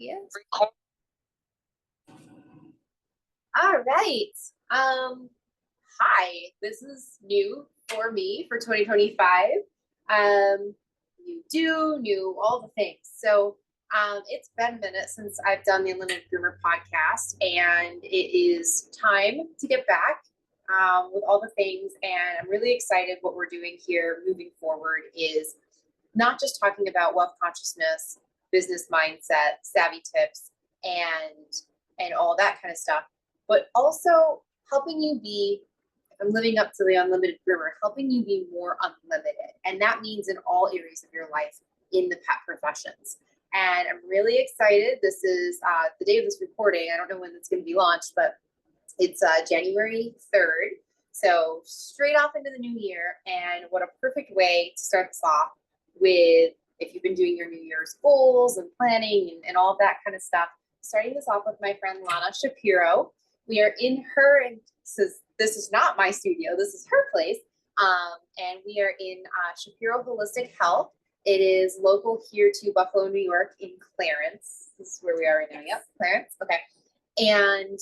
Yes. All right. Hi, this is new for me for 2025. New, all the things. So, it's been a minute since I've done the Unlimited Groomer podcast, and it is time to get back with all the things. And I'm really excited. What we're doing here moving forward is not just talking about wealth consciousness, business mindset, savvy tips, and all that kind of stuff, but also helping you be, if I'm living up to the Unlimited Groomer, helping you be more unlimited. And that means in all areas of your life in the pet professions. And I'm really excited. This is the day of this recording. I don't know when it's going to be launched, but it's January 3rd. So straight off into the new year. And what a perfect way to start this off with, if you've been doing your New Year's goals and planning and all of that kind of stuff, starting this off with my friend Lana Shapiro. We are in her, and this is not my studio, this is her place. And we are in Shapiro Holistic Health. It is local here to Buffalo, New York, in Clarence. This is where we are right now. Yep, Clarence. Okay. And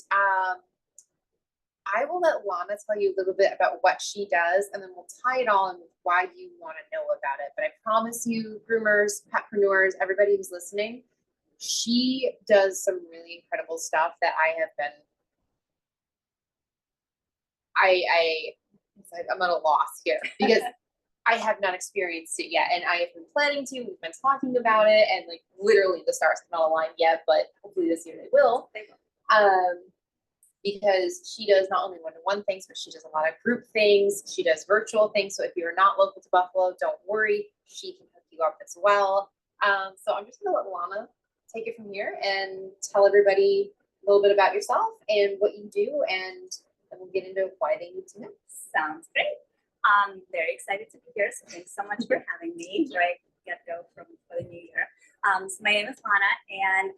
I will let Lana tell you a little bit about what she does, and then we'll tie it all in with why you want to know about it. But I promise you, groomers, petpreneurs, everybody who's listening, she does some really incredible stuff that I have been, I'm at a loss here because I have not experienced it yet. And I have been planning to, we've been talking about it, and like literally the stars have not aligned yet, but hopefully this year they will. Because she does not only one-to-one things, but she does a lot of group things. She does virtual things. So if you're not local to Buffalo, don't worry. She can hook you up as well. So I'm just going to let Lana take it from here and tell everybody a little bit about yourself and what you do, and then we'll get into why they need to know. Sounds great. I'm very excited to be here. So thanks so much for having me. Here I get to go for the new year. So my name is Lana, and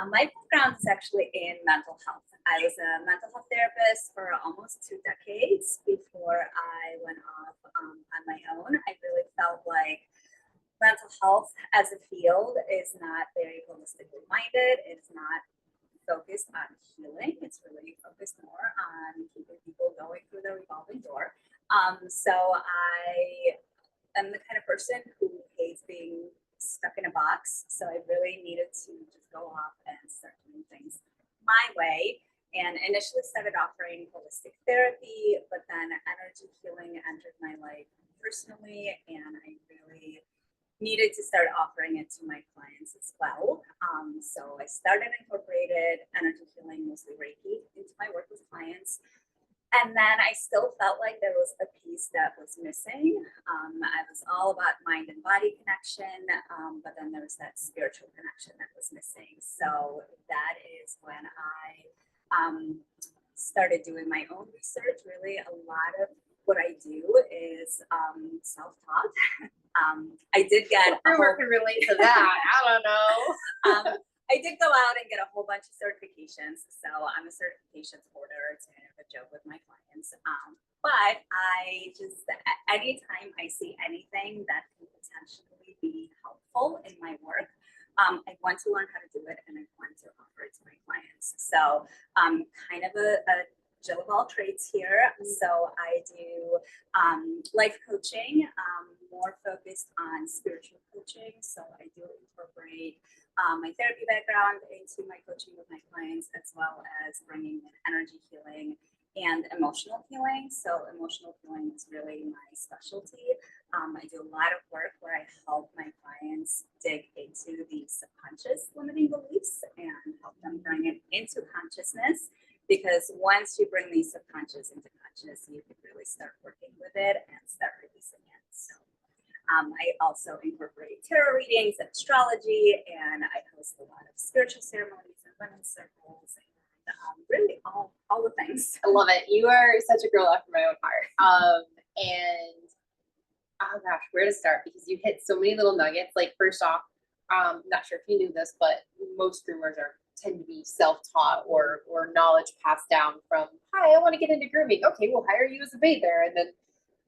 my background is actually in mental health. I was a mental health therapist for almost 2 decades before I went off on my own. I really felt like mental health as a field is not very holistically minded. It's not focused on healing. It's really focused more on keeping people going through the revolving door. So I am the kind of person who hates being stuck in a box. So I really needed to just go off and start doing things my way. And initially started offering holistic therapy, but then energy healing entered my life personally, and I really needed to start offering it to my clients as well. So I started incorporated energy healing, mostly Reiki, into my work with clients. And then I still felt like there was a piece that was missing. I was all about mind and body connection, but then there was that spiritual connection that was missing. So that is when I started doing my own research. Really, a lot of what I do is self-taught. I did get Groomer can relate to that. I don't know. I did go out and get a whole bunch of certifications. So I'm a certifications holder. It's kind of a joke with my clients. But I just, anytime I see anything that can potentially be helpful in my work, I want to learn how to do it, and I want to offer it to my clients. So kind of a Jill of all trades here. So I do life coaching, more focused on spiritual coaching. So I do incorporate my therapy background into my coaching with my clients, as well as bringing in energy healing and emotional healing. So emotional healing is really my specialty. I do a lot of work where I help my clients dig into the subconscious limiting beliefs and help them bring it into consciousness. Because once you bring the subconscious into conscious, you can really start working with it and start releasing it. So I also incorporate tarot readings and astrology, and I host a lot of spiritual ceremonies and women's circles, and really all the things. I love it. You are such a girl after my own heart. And oh gosh, where to start? Because you hit so many little nuggets. Like, first off, not sure if you knew this, but most groomers tend to be self-taught or knowledge passed down from, hi, I want to get into grooming. Okay, we'll hire you as a bather. And then,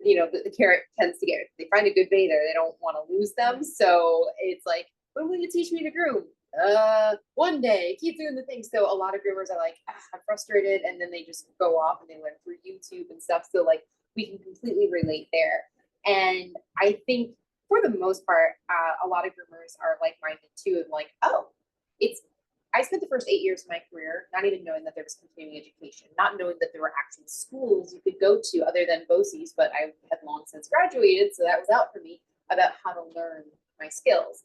you know, the carrot tends to get, if they find a good bather, they don't want to lose them. So it's like, when will you teach me to groom? one day, keep doing the thing. So a lot of groomers are like, I'm frustrated, and then they just go off and they learn through YouTube and stuff. So like we can completely relate there. And I think for the most part, a lot of groomers are like-minded too, and like, oh, it's. I spent the first 8 years of my career not even knowing that there was continuing education, not knowing that there were actual schools you could go to other than BOCES, but I had long since graduated, so that was out for me about how to learn my skills.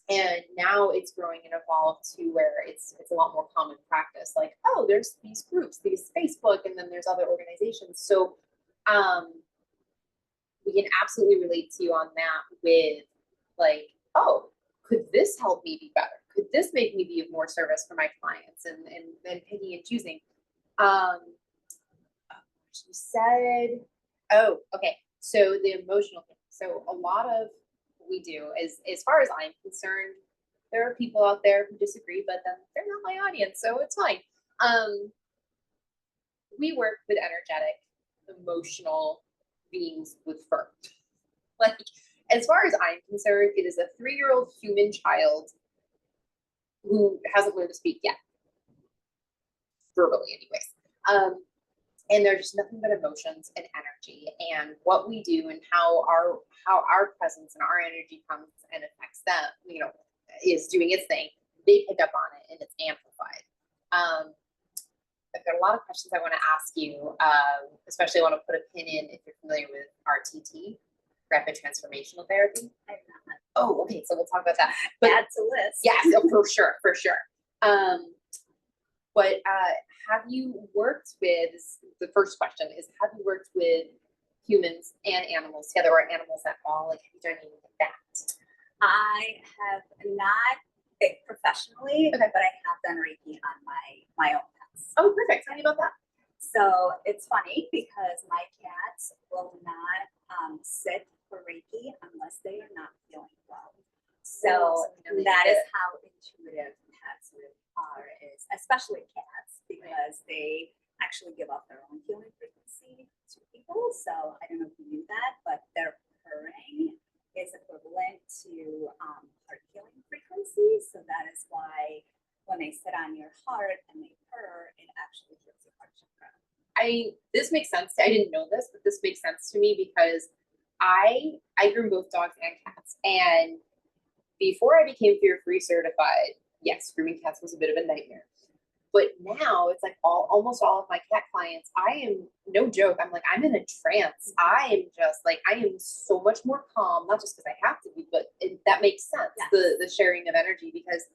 And now it's growing and evolved to where it's a lot more common practice. Like, oh, there's these groups, these Facebook, and then there's other organizations. So we can absolutely relate to you on that with like, oh, could this help me be better? Could this make me be of more service for my clients, and picking and choosing? She said, oh, okay. So the emotional thing. So a lot of what we do is, as far as I'm concerned, there are people out there who disagree, but then they're not my audience, so it's fine. We work with energetic, emotional beings with fur. Like, as far as I'm concerned, it is a 3-year-old human child who hasn't learned to speak yet, verbally, anyways. And they're just nothing but emotions and energy, and what we do and how our presence and our energy comes and affects them, is doing its thing. They pick up on it and it's amplified. I've got a lot of questions I want to ask you, especially I want to put a pin in if you're familiar with RTT, rapid transformational therapy. I'm not. Oh, okay, so we'll talk about that. But Add to list. yes, for sure. But have you worked with, the first question is, have you worked with humans and animals together, or animals at all? Like, have you done anything like that? I have not professionally, Okay. but I have done Reiki on my own pets. Oh, perfect. Tell me about that. So it's funny because my cats will not sit for Reiki unless they are not feeling well. So that is how intuitive pets really are, is especially cats, because they actually give off their own healing frequency to people. So I don't know if you knew that, but their purring is equivalent to heart healing frequency. So that is why when they sit on your heart and they purr, it actually heals your heart chakra. This makes sense. I didn't know this, but this makes sense to me because I groom both dogs and cats, and before I became fear-free certified, yes, grooming cats was a bit of a nightmare. But now it's like almost all of my cat clients, I am, no joke, I'm in a trance. I am just like, I am so much more calm, not just because I have to be, but that makes sense, yes. The sharing of energy, because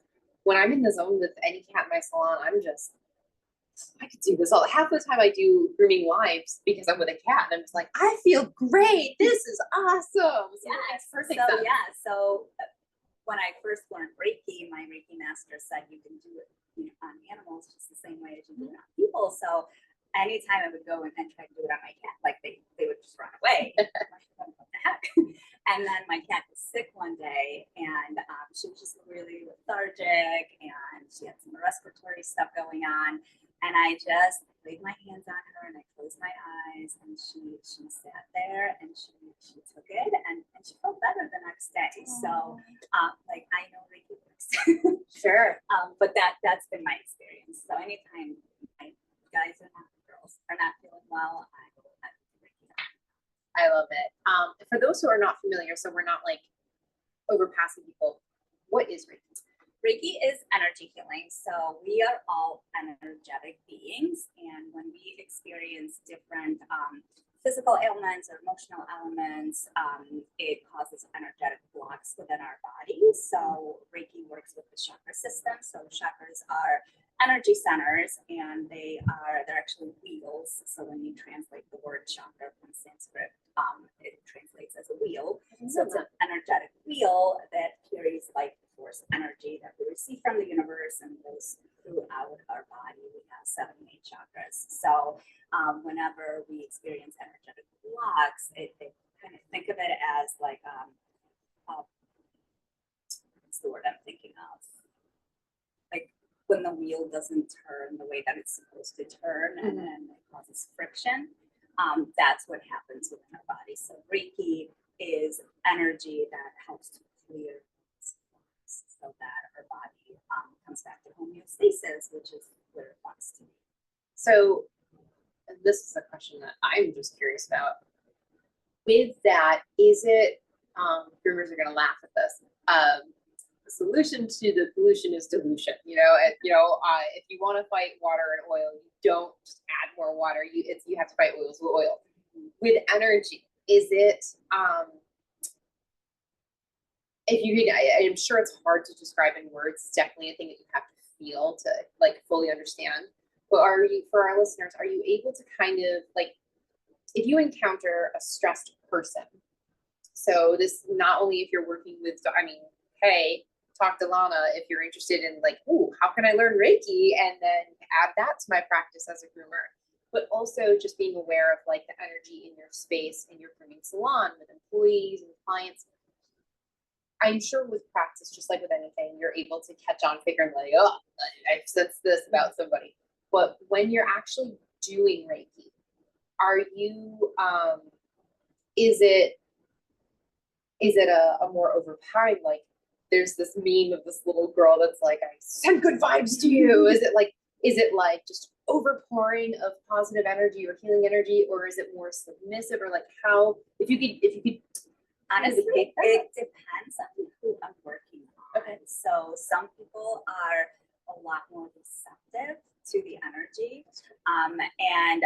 when I'm in the zone with any cat in my salon, I could do this all. Half the time I do grooming lives because I'm with a cat, and I'm just like, I feel great. This is awesome. So yeah, it's perfect. So yeah, so when I first learned Reiki, my Reiki master said you can do it on animals just the same way as you do it on people. So anytime I would go and try to do it on my cat, like they would just run away. What the heck? And then my cat was sick one day, and she was just really lethargic, and she had some respiratory stuff going on. And I just laid my hands on her and I closed my eyes, and she sat there and she took it, and she felt better the next day. So like, I know Reiki works. Sure. But that's been my experience. So anytime my guys or girls are not feeling well, I will have Reiki. I love it. For those who are not familiar, so we're not like overpassing people, what is Reiki? Reiki is energy healing. So we are all energetic beings, and when we experience different physical ailments or emotional elements, it causes energetic blocks within our bodies. So Reiki works with the chakra system. So chakras are energy centers, and they're actually wheels. So when you translate the word chakra from Sanskrit, it translates as a wheel. So it's an energetic wheel that carries life force energy that we receive from the universe and goes throughout our body. We have 7 main chakras. So whenever we experience energetic blocks, it kind of think of it as like what's the word I'm thinking of? Like when the wheel doesn't turn the way that it's supposed to turn, and then it causes friction. That's what happens within our body. So Reiki is energy that helps to clear so that our body comes back to homeostasis, which is where it wants to be. So this is a question that I'm just curious about. With that, is it, groomers are going to laugh at this. The solution to the pollution is dilution. If you want to fight water and oil, you don't just add more water. You have to fight oils with oil. With energy, is it, if you can, I'm sure it's hard to describe in words. It's definitely a thing that you have to feel to like fully understand. But for our listeners, are you able to kind of like, if you encounter a stressed person, so this, not only if you're working with, hey, talk to Lana if you're interested in like, ooh, how can I learn Reiki and then add that to my practice as a groomer, but also just being aware of like the energy in your space, in your grooming salon with employees and clients. I'm sure with practice, just like with anything, you're able to catch on, figuring like, oh, I sense this about somebody. But when you're actually doing Reiki, are you, is it a more overpowering, like there's this meme of this little girl that's like, I send good vibes to you. Is it like just overpouring of positive energy or healing energy, or is it more submissive, or like how, if you could honestly, it depends on who I'm working on. Okay. So some people are a lot more receptive to the energy. And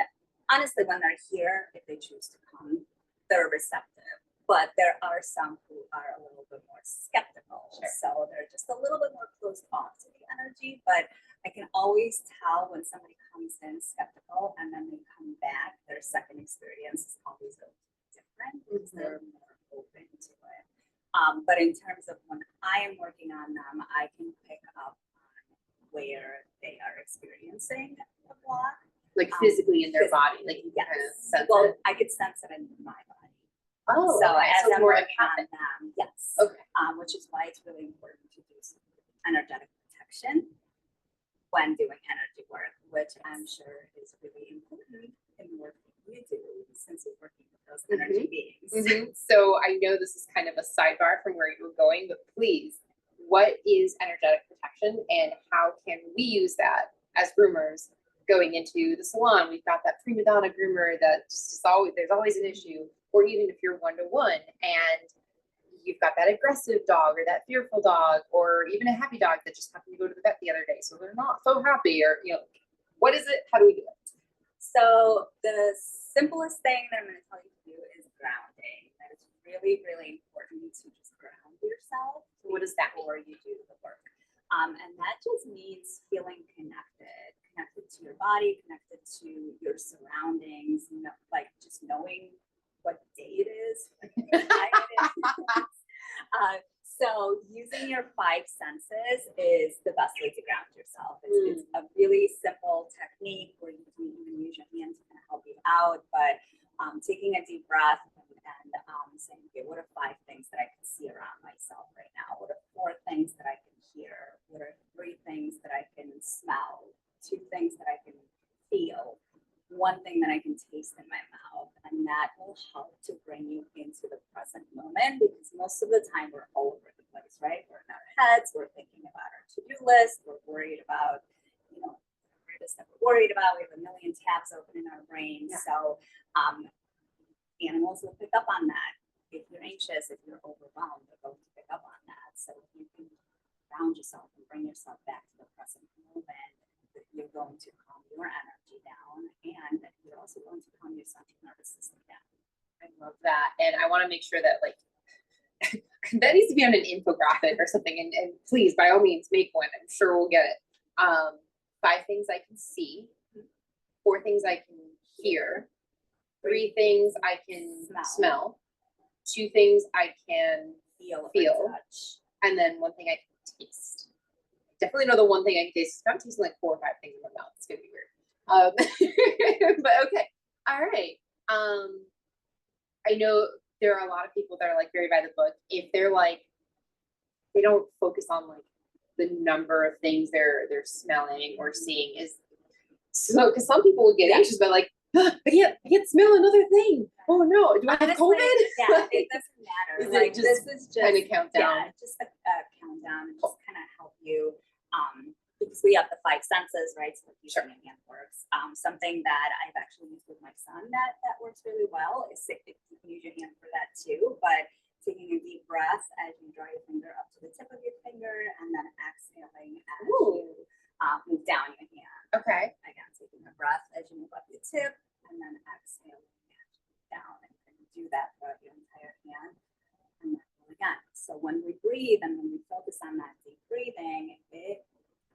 honestly, when they're here, if they choose to come, they're receptive. But there are some who are a little bit more skeptical. Sure. So they're just a little bit more closed off to the energy. But I can always tell when somebody comes in skeptical and then they come back, their second experience is always going to be different because they're more open to it. But in terms of when I am working on them, I can pick up on where they are experiencing a block. Like physically in their body, like you yes. kind of sense well, it. I could sense it in my body. Oh, so okay. as So I'm more working on empathic. them, yes. Okay. Which is why it's really important to do some energetic protection when doing energy work, which I'm sure is really important in the work that you do since you're working with those energy beings. Mm-hmm. So I know this is kind of a sidebar from where you were going, but please, what is energetic protection and how can we use that as groomers going into the salon? We've got that prima donna groomer that just there's always an issue, or even if you're one-to-one and you've got that aggressive dog or that fearful dog, or even a happy dog that just happened to go to the vet the other day, so they're not so happy, or what is it? How do we do it? So the simplest thing that I'm going to tell you to do is grounding. That is really, really important to just ground yourself. What does that mean? Before you do the work. And that just means feeling connected to your body, connected to your surroundings, like just knowing what day it is, what night it is. So using your 5 senses is the best way to ground yourself. It's a really simple technique where you can even use your hands to kind of help you out, but taking a deep breath and saying, okay, what are 5 things that I can see around myself right now? What are 4 things that I can hear? What are 3 things that I can smell? 2 things that I can feel? 1 thing that I can taste in my mouth? And that will help to bring you into the present moment, because most of the time we're all over the place, right? We're in our heads, we're thinking about our to-do list, we're worried about, that we're worried about. We have a million tabs open in our brain. Yeah. So animals will pick up on that. If you're anxious, if you're overwhelmed, they're going to pick up on that. So if you can ground yourself and bring yourself back to the present moment, you're going to calm your energy down, and you're also going to calm your central nervous system down. I love that. And I want to make sure that that needs to be on an infographic or something. And please, by all means, make one. I'm sure we'll get it. 5 things I can see, 4 things I can hear, 3 things I can smell, 2 things I can feel, and then 1 thing I can taste. Definitely know the 1 thing I can taste. I'm tasting like 4 or 5 things in my mouth. It's gonna be weird. But okay. All right. I know there are a lot of people that are like very by the book. If they're like, they don't focus on like the number of things they're smelling or seeing, is so, because some people will get anxious, but like, I can't smell another thing. Oh no, do I have COVID? Yeah, it doesn't matter. Is like, this is just kind of countdown. Yeah, just a countdown and just kind of help you because we have the five senses, right? So using your hand works. Something that I've actually used with my son that works really well is you can use your hand for that too, but taking a deep breath as you draw your finger up to the tip of your finger and then exhaling as you move down your hand. Okay. Again, taking a breath as you move up your tip and then exhaling as you move down, and do that throughout your entire hand. And then again, so when we breathe and when we focus on that deep breathing, it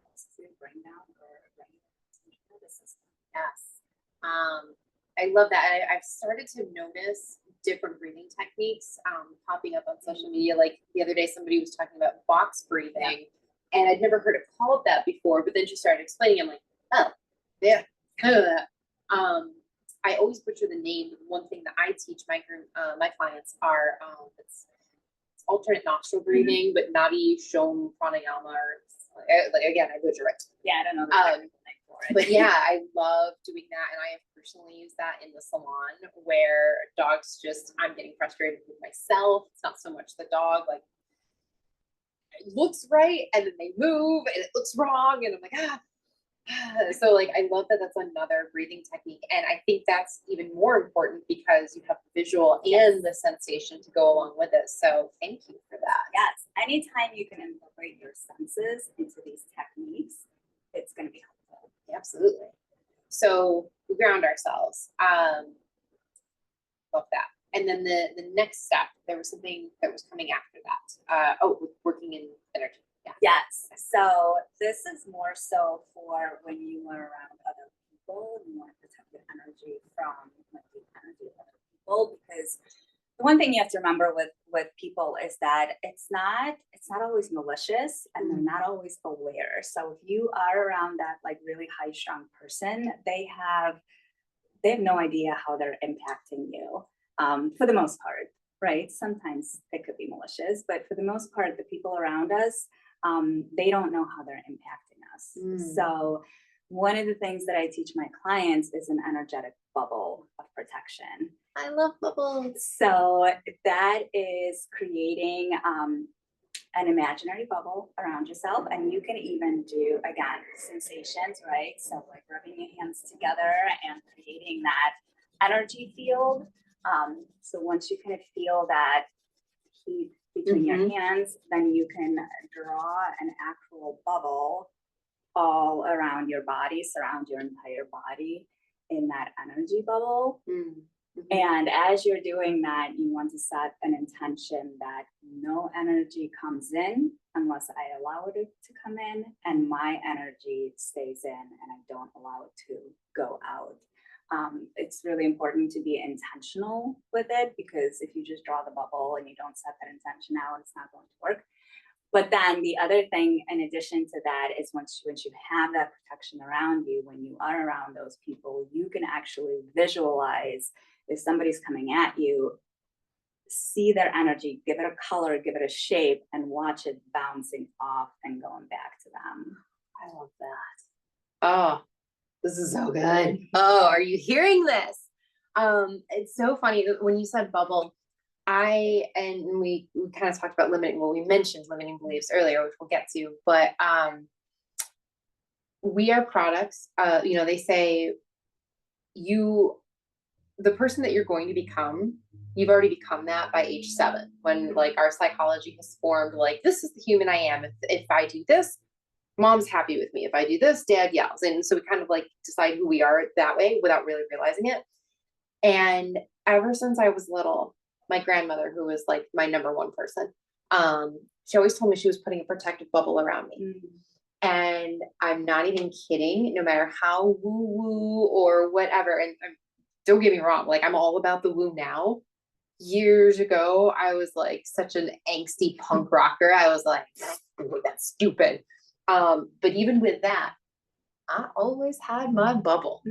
helps to bring down or regulate the nervous system. Yes. I love that. I've started to notice different breathing techniques popping up on social media. Like the other day, somebody was talking about box breathing, and I'd never heard it called that before. But then she started explaining. I'm like, oh, yeah, kind of that. I always butcher the name. One thing that I teach my clients are it's alternate nostril breathing, but Nadi Shom Pranayama. Like again, I butcher it. Yeah, I don't know the technical name for it. But yeah, I love doing that, and I have personally used that in the salon where dogs I'm getting frustrated with myself. It's not so much the dog, like it looks right, and then they move, and it looks wrong, and I'm like, So like, I love that that's another breathing technique. And I think that's even more important because you have the visual and the sensation to go along with it. So thank you for that. Yes. Anytime you can incorporate your senses into these techniques, it's going to be helpful. Absolutely. So we ground ourselves. Love that. And then the next step, there was something that was coming after that. Working in energy. Yeah. Yes. So this is more so for when you are around other people and you want to protect your energy from like the energy of other people, because the one thing you have to remember with people is that it's not always malicious and they're not always aware. So if you are around that like really high strung person, they have no idea how they're impacting you, for the most part, right? Sometimes it could be malicious, but for the most part, the people around us, they don't know how they're impacting us. So one of the things that I teach my clients is an energetic bubble of protection. I love bubbles. So that is creating an imaginary bubble around yourself, and you can even do, again, sensations, right? So like rubbing your hands together and creating that energy field. So once you kind of feel that heat between your hands, then you can draw an actual bubble all around your body, surround your entire body in that energy bubble. And as you're doing that, you want to set an intention that no energy comes in unless I allow it to come in, and my energy stays in and I don't allow it to go out. It's really important to be intentional with it, because if you just draw the bubble and you don't set that intention out, it's not going to work. But then the other thing, in addition to that, is once you have that protection around you, when you are around those people, you can actually visualize if somebody's coming at you, see their energy, give it a color, give it a shape, and watch it bouncing off and going back to them. I love that. Oh, this is so good. Oh, are you hearing this? It's so funny when you said bubble. We kind of talked about we mentioned limiting beliefs earlier, which we'll get to, but we are products. They say the person that you're going to become, you've already become that by age 7, when like our psychology has formed, like, this is the human I am. If I do this, mom's happy with me. If I do this, dad yells. And so we kind of like decide who we are that way without really realizing it. And ever since I was little, my grandmother, who was like my number one person, she always told me she was putting a protective bubble around me. And I'm not even kidding, no matter how woo-woo or whatever. And don't get me wrong, like, I'm all about the woo now. Years ago, I was like such an angsty punk rocker. I was like, that's stupid. But even with that, I always had my bubble.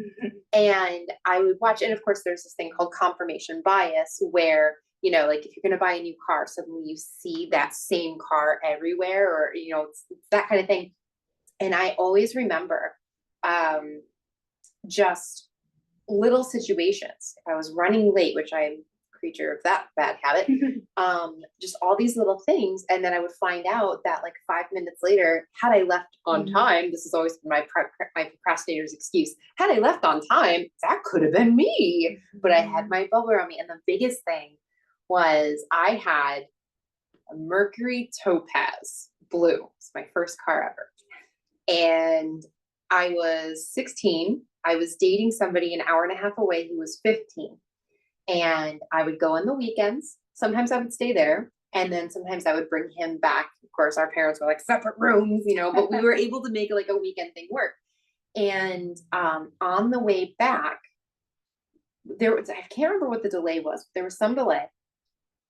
And I would watch, and of course there's this thing called confirmation bias, where, like, if you're going to buy a new car, suddenly you see that same car everywhere, or, it's that kind of thing. And I always remember just little situations. If I was running late, which I'm creature of that bad habit. Just all these little things. And then I would find out that like 5 minutes later, had I left on time, this is always my procrastinator's excuse. Had I left on time, that could have been me, but I had my bubble around me. And the biggest thing was I had a Mercury Topaz blue. It's my first car ever. And I was 16. I was dating somebody an hour and a half away who was 15. And I would go on the weekends. Sometimes I would stay there. And then sometimes I would bring him back. Of course, our parents were like separate rooms, you know, but we were able to make like a weekend thing work. And on the way back, I can't remember what the delay was, but there was some delay.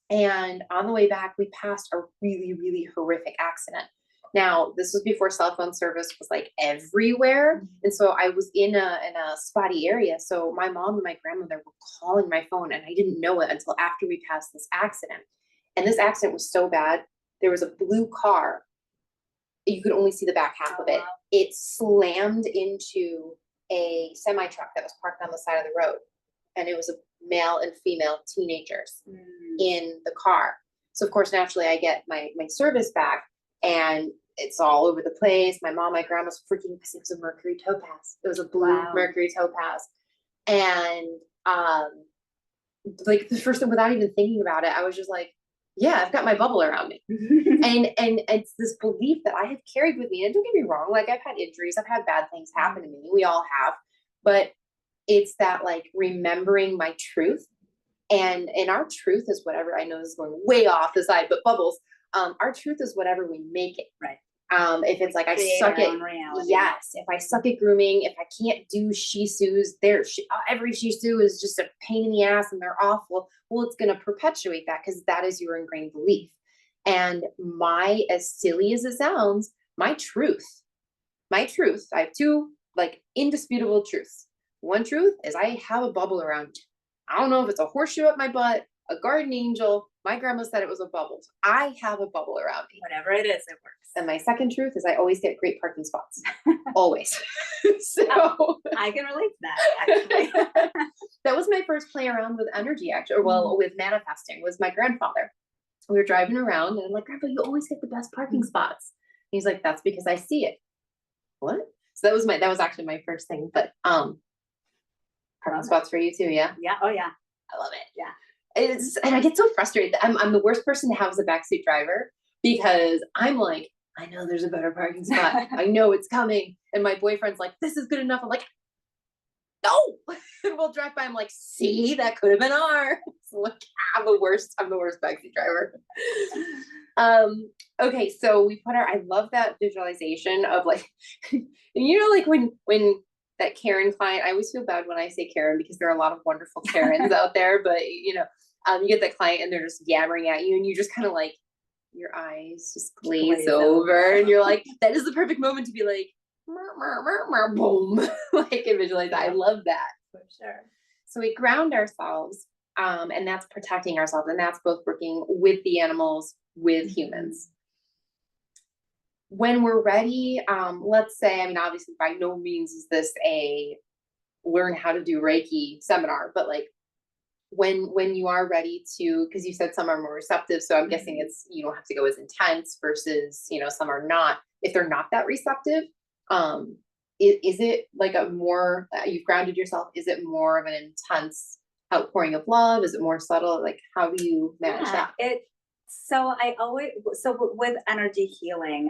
And on the way back, we passed a really, really horrific accident. Now, this was before cell phone service was like everywhere. And so I was in a spotty area. So my mom and my grandmother were calling my phone, and I didn't know it until after we passed this accident. And this accident was so bad. There was a blue car. You could only see the back half of it. Wow. It slammed into a semi truck that was parked on the side of the road. And it was a male and female teenagers in the car. So of course, naturally I get my service back, and it's all over the place. My mom, my grandma's freaking because it was a Mercury Topaz. It was a blue Mercury Topaz. And like the first time, without even thinking about it, I was just like, yeah, I've got my bubble around me. and it's this belief that I have carried with me. And don't get me wrong, like I've had injuries, I've had bad things happen to me. We all have. But it's that like remembering my truth. And our truth is whatever, I know this is going way off the side, but bubbles, our truth is whatever we make it. Right. If it's like I suck at, yes, if I suck at grooming, if I can't do Shih Tzus, every Shih Tzu is just a pain in the ass and they're awful. Well, it's going to perpetuate that because that is your ingrained belief. And as silly as it sounds, my truth, I have two like indisputable truths. One truth is I have a bubble around me. I don't know if it's a horseshoe up my butt, a guardian angel. My grandma said it was a bubble. I have a bubble around me. Whatever it is, it works. And my second truth is I always get great parking spots. Always. So I can relate to that, actually. That was my first play around with energy, actually, or with manifesting, was my grandfather. We were driving around and I'm like, Grandpa, you always get the best parking spots. And he's like, that's because I see it. What? So that was actually my first thing. But parking spots for you too, yeah? Yeah. Oh yeah. I love it. Yeah. And I get so frustrated. I'm the worst person to have as a backseat driver because I'm like, I know there's a better parking spot. I know it's coming. And my boyfriend's like, this is good enough. I'm like, no. And we'll drive by. I'm like, see, that could have been ours. So like, I'm the worst backseat driver. Okay. So I love that visualization of like, you know, like when that Karen client, I always feel bad when I say Karen because there are a lot of wonderful Karens out there, but you know, you get that client and they're just yammering at you and you just kind of like, your eyes just glaze over and you're like, that is the perfect moment to be like, boom, like and visualize that. I love that. For sure. So we ground ourselves, and that's protecting ourselves, and that's both working with the animals, with humans. When we're ready, let's say, I mean, obviously by no means is this a learn how to do Reiki seminar, but like when you are ready to, because you said some are more receptive, so I'm guessing it's, you don't have to go as intense versus, you know, some are not. If they're not that receptive, is it like a more, you've grounded yourself, is it more of an intense outpouring of love? Is it more subtle? Like, how do you manage that? So with energy healing,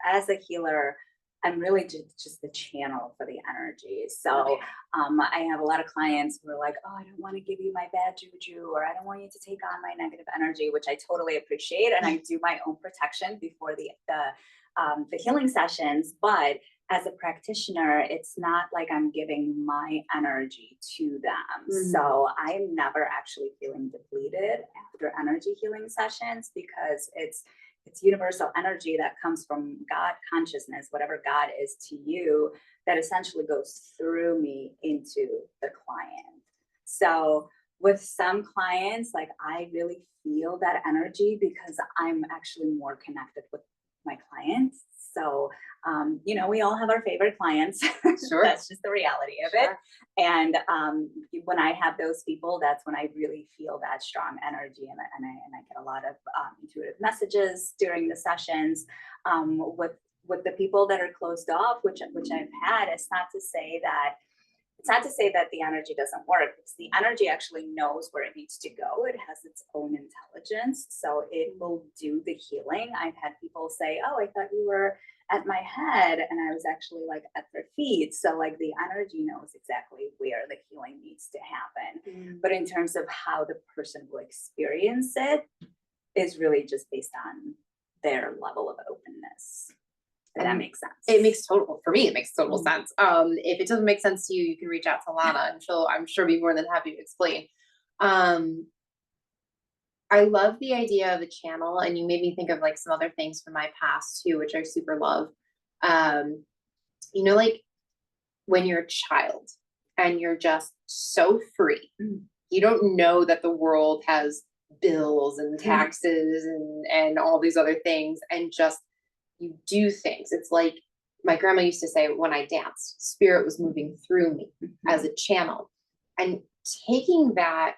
as a healer, I'm really just the channel for the energy. So I have a lot of clients who are like, oh, I don't want to give you my bad juju, or I don't want you to take on my negative energy, which I totally appreciate. And I do my own protection before the healing sessions. But as a practitioner, it's not like I'm giving my energy to them. So I'm never actually feeling depleted after energy healing sessions because it's universal energy that comes from God consciousness, whatever God is to you, that essentially goes through me into the client. So with some clients, like I really feel that energy because I'm actually more connected with my clients. So, we all have our favorite clients. Sure. That's just the reality of it. And when I have those people, that's when I really feel that strong energy, and I get a lot of intuitive messages during the sessions. With the people that are closed off, which I've had, it's not to say that the energy doesn't work. It's the energy actually knows where it needs to go. It has its own intelligence, so it will do the healing. I've had people say, "Oh, I thought you were at my head," and I was actually like at their feet. So like the energy knows exactly where the healing needs to happen. But in terms of how the person will experience it is really just based on their level of openness. If that makes sense. It makes total sense. If it doesn't make sense to you, you can reach out to Lana, and I'm sure be more than happy to explain. I love the idea of the channel, and you made me think of like some other things from my past too, which I super love. Like when you're a child and you're just so free, you don't know that the world has bills and taxes and all these other things, and just you do things. It's like my grandma used to say, when I danced, spirit was moving through me as a channel. And taking that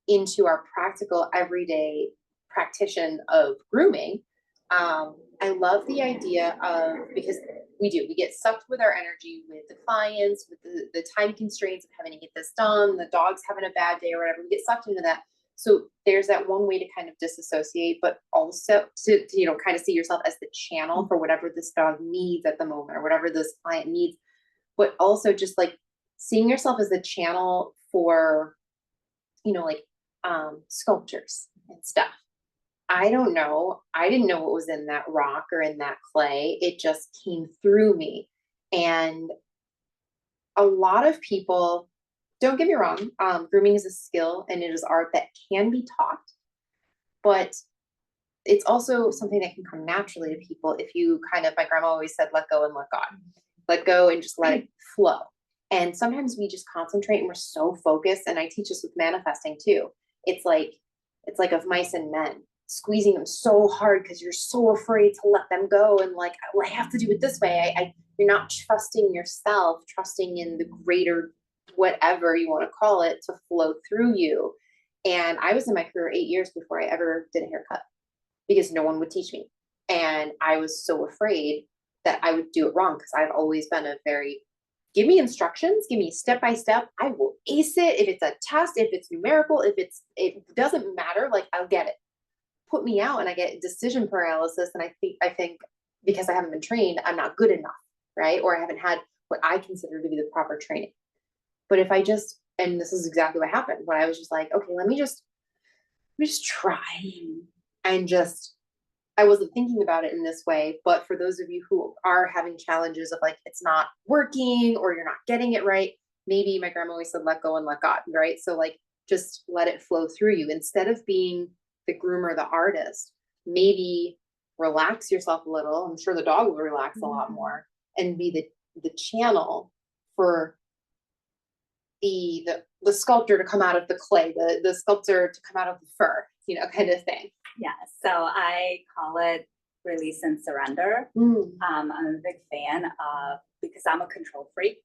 into our practical everyday practice of grooming, I love the idea of, because we get sucked with our energy with the clients, with the time constraints of having to get this done, the dog's having a bad day or whatever, we get sucked into that. So there's that one way to kind of disassociate, but also to kind of see yourself as the channel for whatever this dog needs at the moment or whatever this client needs, but also just like seeing yourself as the channel for, sculptures and stuff. I don't know. I didn't know what was in that rock or in that clay. It just came through me. And a lot of people, don't get me wrong, grooming is a skill and it is art that can be taught, but it's also something that can come naturally to people if you my grandma always said, let go and let God. Let go and just let it flow. And sometimes we just concentrate and we're so focused, and I teach this with manifesting too. It's like of mice and men, squeezing them so hard because you're so afraid to let them go, and like, well, I have to do it this way. You're not trusting yourself, trusting in the greater whatever you want to call it to flow through you. And I was in my career 8 years before I ever did a haircut because no one would teach me. And I was so afraid that I would do it wrong, because I've always been a very, give me instructions, give me step by step. I will ace it. If it's a test, if it's numerical, it doesn't matter. Like, I'll get it. Put me out and I get decision paralysis. And I think because I haven't been trained, I'm not good enough, right? Or I haven't had what I consider to be the proper training. But if I just, and this is exactly what happened, when I was just like, okay, let me just try, and just, I wasn't thinking about it in this way. But for those of you who are having challenges of like, it's not working or you're not getting it right, maybe my grandma always said, let go and let God, right? So like, just let it flow through you. Instead of being the groomer, the artist, maybe relax yourself a little. I'm sure the dog will relax a lot more, and be the channel for the sculptor to come out of the clay, the sculptor to come out of the fur, kind of thing. Yeah. So I call it release and surrender. I'm a big fan of, because I'm a control freak.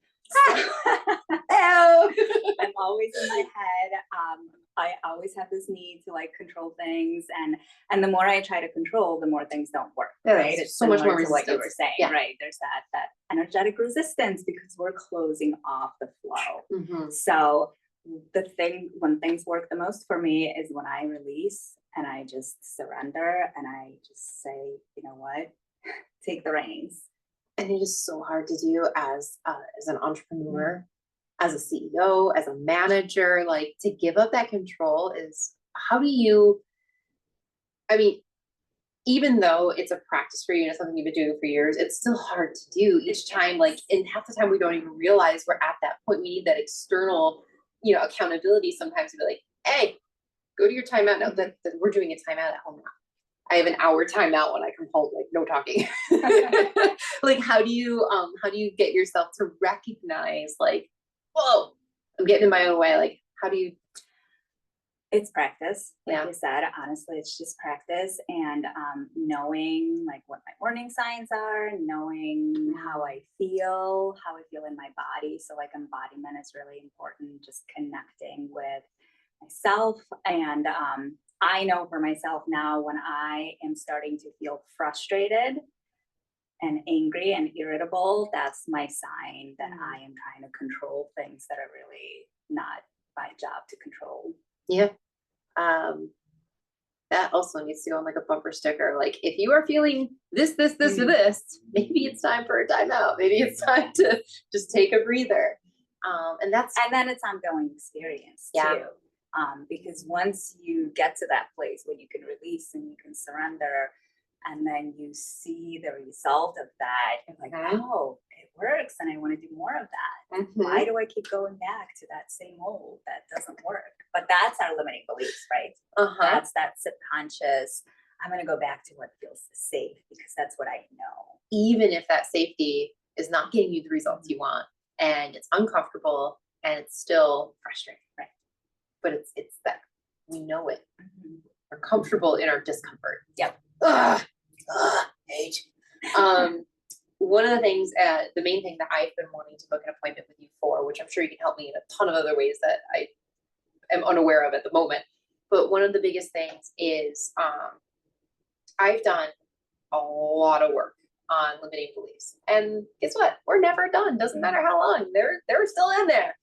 I'm always in my head. I always have this need to like control things, and the more I try to control, the more things don't work. Right? It's so much more to what you were saying. Yeah. Right? There's that energetic resistance because we're closing off the flow. So when things work the most for me is when I release and I just surrender and I just say, you know what, take the reins. And it is so hard to do as an entrepreneur, as a CEO, as a manager, like, to give up that control is, how do you, I mean, even though it's a practice for you and it's something you've been doing for years, it's still hard to do each time. Like, and half the time we don't even realize we're at that point. We need that external, accountability sometimes to be like, hey, go to your timeout now. That we're doing a timeout at home now. I have an hour timeout when I come home, like, no talking. Like, how do you get yourself to recognize, like, whoa, I'm getting in my own way. Like, how do you? It's practice, like Yeah. you said. Honestly, it's just practice and knowing like what my warning signs are, knowing how I feel in my body. So like embodiment is really important, just connecting with myself. And I know for myself now when I am starting to feel frustrated and angry and irritable, that's my sign that I am trying to control things that are really not my job to control. Yeah. That also needs to go on like a bumper sticker. Like if you are feeling this, or this, maybe it's time for a timeout. Maybe it's time to just take a breather. And then it's ongoing experience too. Because once you get to that place where you can release and you can surrender, and then you see the result of that, you're like, oh, it works, and I want to do more of that. Why do I keep going back to that same old that doesn't work? But that's our limiting beliefs, right? That's that subconscious. I'm going to go back to what feels safe because that's what I know. Even if that safety is not getting you the results you want, and it's uncomfortable, and it's still frustrating, right? But it's that we know it. We're comfortable in our discomfort. Yep. Age. One of the things, the main thing that I've been wanting to book an appointment with you for, which I'm sure you can help me in a ton of other ways that I am unaware of at the moment. But one of the biggest things is I've done a lot of work on limiting beliefs. And guess what? We're never done. Doesn't matter how long. They're still in there.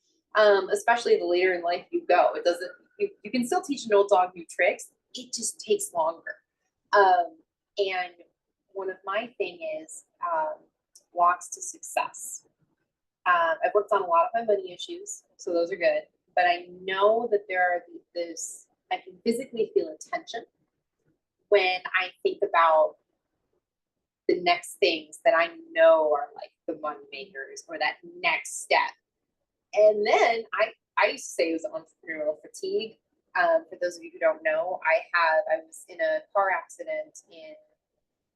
Especially the later in life you go. It doesn't, you can still teach an old dog new tricks. It just takes longer. And one of my thing is walks to success. I've worked on a lot of my money issues, so those are good. But I know that there are this, I can physically feel a tension when I think about the next things that I know are like the money makers or that next step. And then I used to say it was entrepreneurial fatigue. For those of you who don't know, I was in a car accident in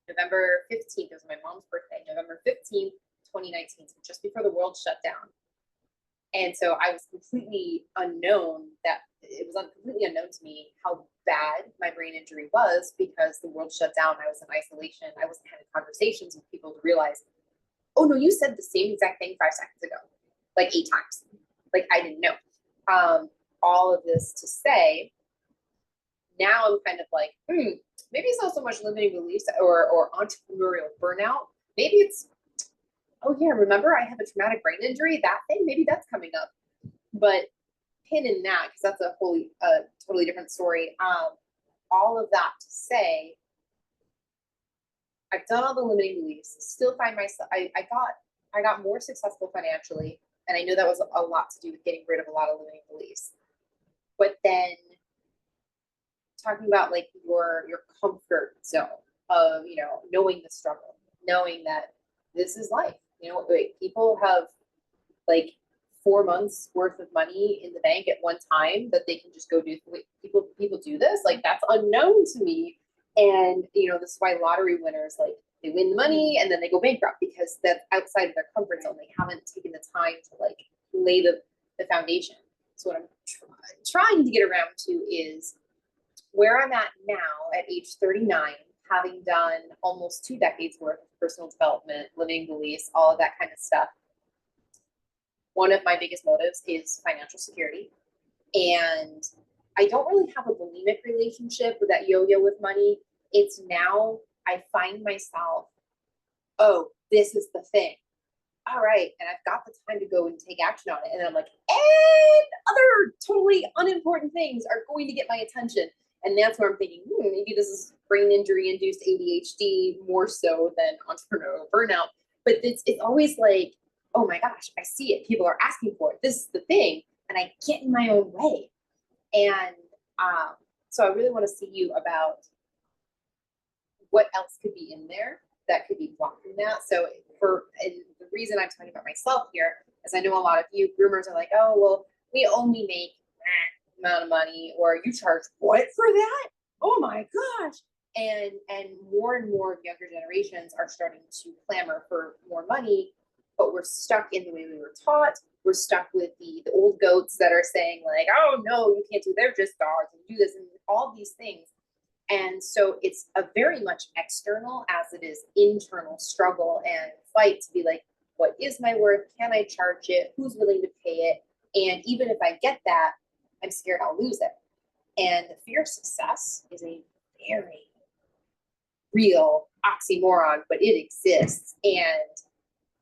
November 15th. It was my mom's birthday, November 15th, 2019, so just before the world shut down. And so I was completely unknown completely unknown to me how bad my brain injury was because the world shut down. I was in isolation. I wasn't having conversations with people to realize, oh no, you said the same exact thing 5 seconds ago, like 8 times. Like I didn't know. All of this to say, now I'm kind of like, maybe it's not so much limiting beliefs or entrepreneurial burnout. Maybe it's, oh yeah, remember I have a traumatic brain injury, that thing, maybe that's coming up. But pin in that, because that's a totally different story. All of that to say, I've done all the limiting beliefs, still find myself, I got more successful financially. And I know that was a lot to do with getting rid of a lot of limiting beliefs. But then talking about like your comfort zone of, knowing the struggle, knowing that this is life. People have like 4 months worth of money in the bank at one time that they can just go do. People do this, like that's unknown to me. And this is why lottery winners, like they win the money and then they go bankrupt because that's outside of their comfort zone. They haven't taken the time to like lay the foundation. So what I'm trying to get around to is where I'm at now at age 39, having done almost 2 decades worth of personal development, limiting beliefs, all of that kind of stuff. One of my biggest motives is financial security. And I don't really have a bulimic relationship with that yo-yo with money. It's now I find myself, oh, this is the thing. All right. And I've got the time to go and take action on it. And I'm like, and other totally unimportant things are going to get my attention. And that's where I'm thinking, maybe this is brain injury induced ADHD more so than entrepreneurial burnout. But it's always like, oh my gosh, I see it. People are asking for it. This is the thing. And I get in my own way. And so I really want to see you about what else could be in there that could be blocking that. So and the reason I'm talking about myself here is I know a lot of you groomers are like, oh, well, we only make amount of money, or you charge what for that? Oh my gosh. And more and more of younger generations are starting to clamor for more money, but we're stuck in the way we were taught. we're stuck with the old goats that are saying like, oh no, you can't do, they're just dogs and do this and all these things. And so it's a very much external as it is internal struggle and fight to be like, what is my worth? Can I charge it? Who's willing to pay it? And even if I get that, I'm scared I'll lose it. And the fear of success is a very real oxymoron, but it exists. And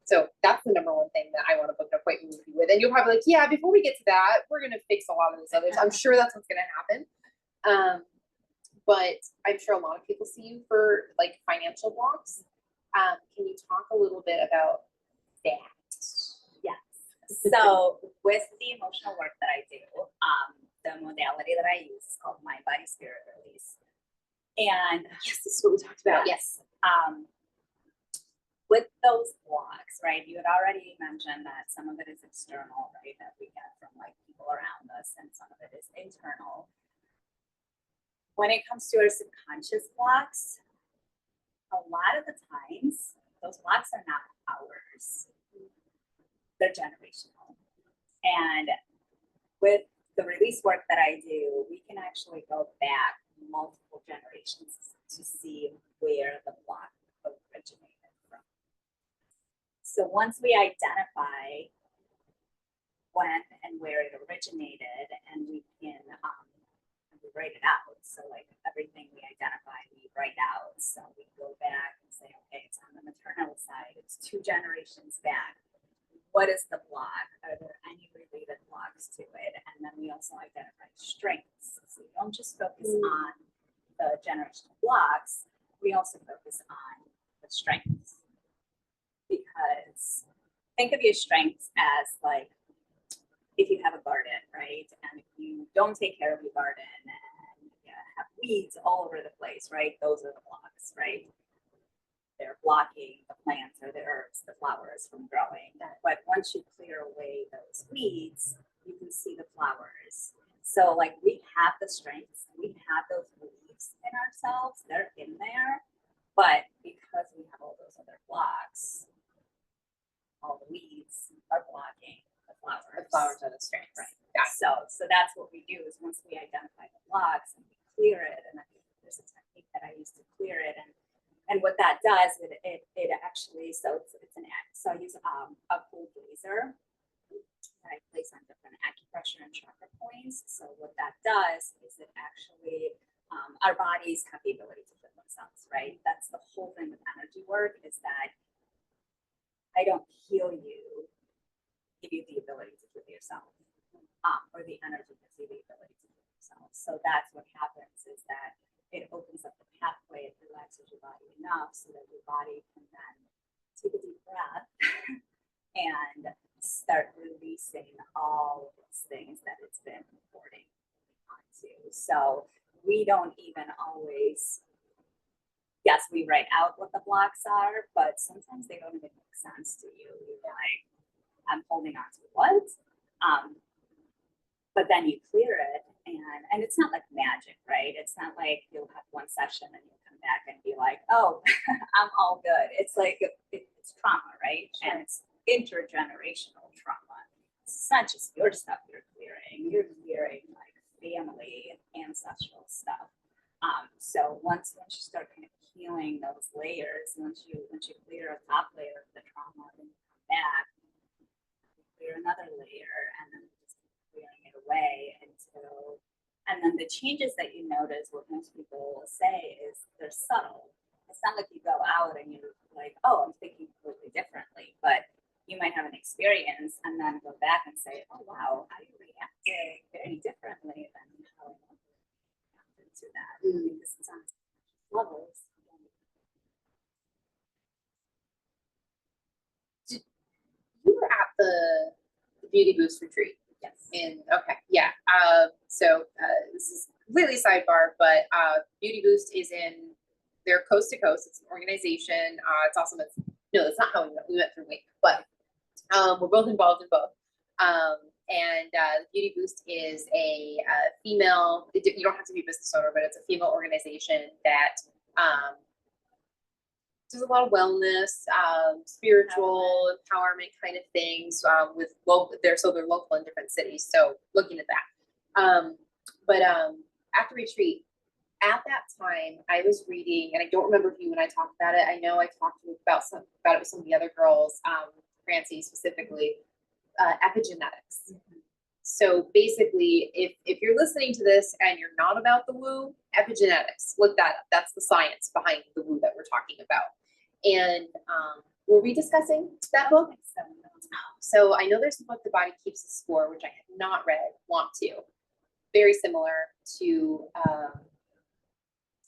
so that's the number one thing that I want to book an appointment with you with. And you'll probably be like, yeah, before we get to that, we're going to fix a lot of those others. I'm sure that's what's going to happen. But I'm sure a lot of people see you for like financial blocks. Can you talk a little bit about that? Yes. So with the emotional work that I do, the modality that I use is called Mind, Body, Spirit Release. And yes, this is what we talked about. Yes. With those blocks, right, you had already mentioned that some of it is external, right, that we get from like people around us, and some of it is internal. When it comes to our subconscious blocks, a lot of the times, those blocks are not ours. They're generational. And with the release work that I do, we can actually go back multiple generations to see where the block originated from. So once we identify when and where it originated, and we can we write it out. So like everything we identify, we write out. So we go back and say, okay, it's on the maternal side. It's 2 generations back. What is the block? Are there any related blocks to it? And then we also identify strengths. So we don't just focus on the generational blocks. We also focus on the strengths. Because think of your strengths as like, if you have a garden, right? And if you don't take care of your garden and you have weeds all over the place, right? Those are the blocks, right? They're blocking the plants or the herbs, the flowers from growing. But once you clear away those weeds, you can see the flowers. So like we have the strengths, we have those beliefs in ourselves, they're in there. But because we have all those other blocks, all the weeds are blocking the flowers are the strengths. Right. Yeah. So that's what we do is once we identify the blocks and we clear it, and there's a technique that I use to clear it, and what that does, it actually, so I use a cold laser that I place on different acupressure and chakra points. So what that does is it actually, our bodies have the ability to heal themselves, right? That's the whole thing with energy work, is that I don't heal you, give you the ability to heal yourself, or the energy gives you the ability to heal yourself. So that's what happens, is that it opens up the pathway, it relaxes your body enough so that your body can then take a deep breath and start releasing all of those things that it's been holding onto. So we don't even always, yes, we write out what the blocks are, but sometimes they don't even make sense to you. You're like, I'm holding on to what? But then you clear it, and it's not like magic, right? It's not like you'll have one session and you'll come back and be like, oh, I'm all good. It's like, it's trauma, right? Sure. And it's intergenerational trauma. It's not just your stuff you're clearing like family, ancestral stuff. So once you start kind of healing those layers, once you clear a top layer of the trauma, then you come back, you clear another layer, and then just keep clearing it away until, and then the changes that you notice, what most people will say is they're subtle. It's not like you go out and you're like, oh, I'm thinking completely differently, but you might have an experience and then go back and say, oh wow, I reacted very differently than how I reacted to that. Because it's on levels. You were at the Beauty Boost retreat. Yes. This is completely sidebar, but Beauty Boost is they're coast to coast. It's an organization. It's awesome. That's not how we met. We met through Wink, but we're both involved in both. Beauty Boost is a female, you don't have to be a business owner, but it's a female organization that there's a lot of wellness, spiritual empowerment kind of things with local. They're local in different cities. So looking at that, but after retreat, at that time, I was reading, and I don't remember if you and I talked about it. I know I talked about it with some of the other girls, Francie specifically, epigenetics. Mm-hmm. So basically, if you're listening to this and you're not about the woo, epigenetics, look that up. That's the science behind the woo that we're talking about. And were we discussing that book? So I know there's a book, The Body Keeps the Score, which I have not read, want to. Very similar to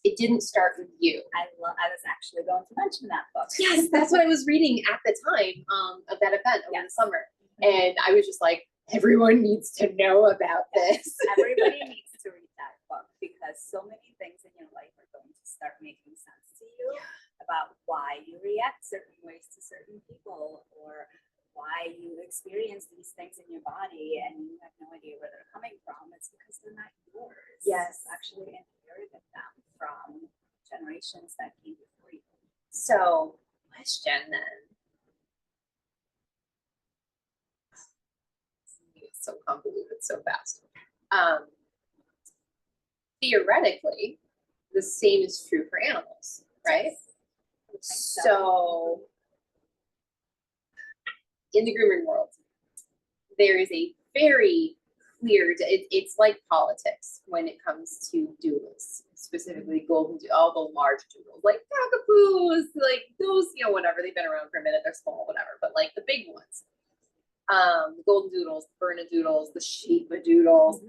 It Didn't Start With You. I was actually going to mention that book. Yes, that's what I was reading at the time of that event over the summer. And I was just like, everyone needs to know about this. Everybody needs to read that book because so many things in your life are going to start making sense to you about why you react certain ways to certain people or why you experience these things in your body and you have no idea where they're coming from. It's because they're not yours. Yes. Actually inherited them from generations that came before you. So, question then. It's so convoluted so fast. Theoretically, the same is true for animals, right? Yes. So, in the grooming world, there is a very clear, it's like politics when it comes to doodles, specifically golden, all the large doodles, like cockapoos, like those, whatever, they've been around for a minute, they're small, whatever, but like the big ones, the golden doodles, the bernedoodles, the sheepadoodles,